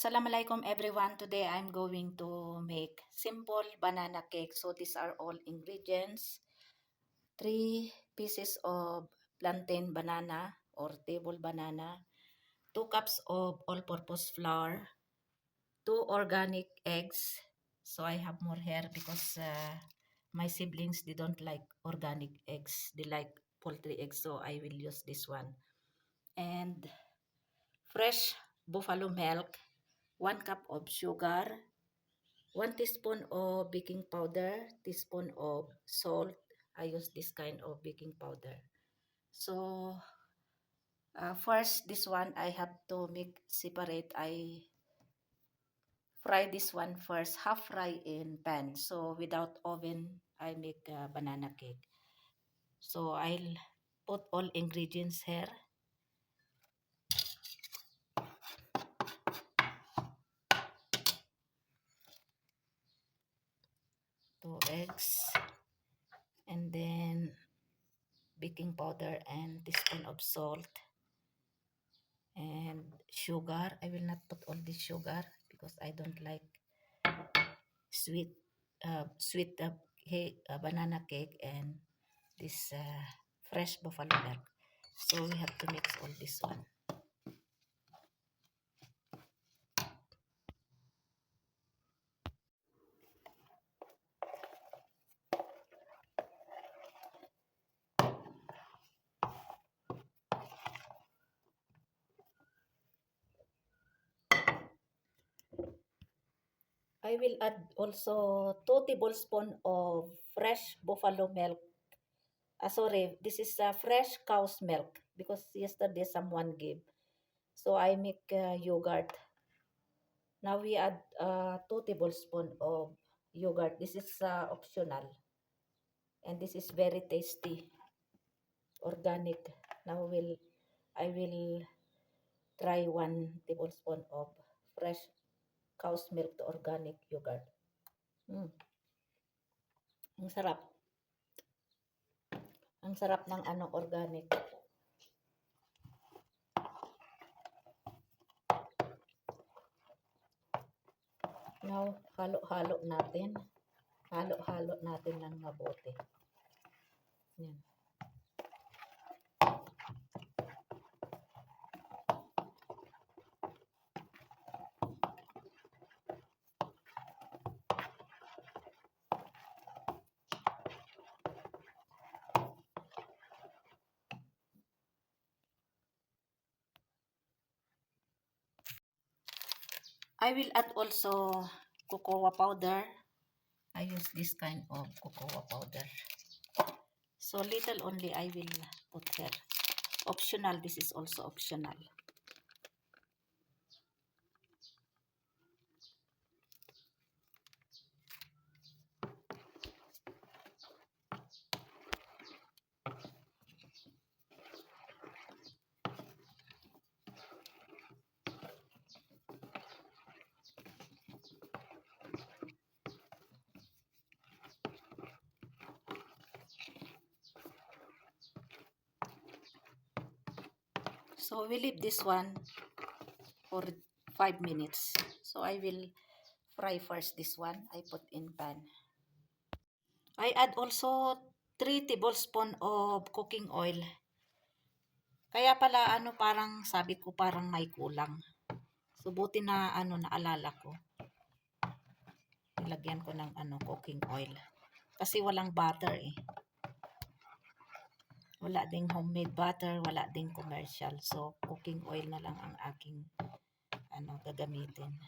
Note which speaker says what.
Speaker 1: Assalamualaikum everyone. Today I'm going to make simple banana cake. So these are all ingredients. 3 pieces of plantain banana or table banana, 2 cups of all-purpose flour, 2 organic eggs. So I have more here because my siblings, they don't like organic eggs. They like poultry eggs, so I will use this one. And fresh buffalo milk, 1 cup of sugar, 1 teaspoon of baking powder, teaspoon of salt. I use this kind of baking powder. So, first, this one I have to make separate. I fry this one first, half fry in pan. So, without oven, I make a banana cake. So, I'll put all ingredients here. 2 eggs, and then baking powder and teaspoon of salt and sugar. I will not put all this sugar because I don't like sweet banana cake and this fresh buffalo milk. So we have to mix all this one. I will add also 2 tablespoons of fresh buffalo milk. Sorry, this is fresh cow's milk because yesterday someone gave. So I make yogurt. Now we add 2 tablespoons of yogurt. This is optional. And this is very tasty. Organic. Now I will try 1 tablespoon of fresh cow's milk to organic yogurt. Ang sarap. Ang sarap ng organic. Now, halo-halo natin. Halo-halo natin ng mabuti. Yan. I will add also cocoa powder. I use this kind of cocoa powder. So little only I will put here. Optional, this is also optional. So we leave this one for 5 minutes. So I will fry first this one. I put in pan. I add also 3 tablespoons of cooking oil. Kaya pala parang sabi ko parang may kulang. So buti na naalala ko. Nilagyan ko ng cooking oil. Kasi walang butter eh. Wala ding homemade butter, wala ding commercial. So, cooking oil na lang ang aking gagamitin.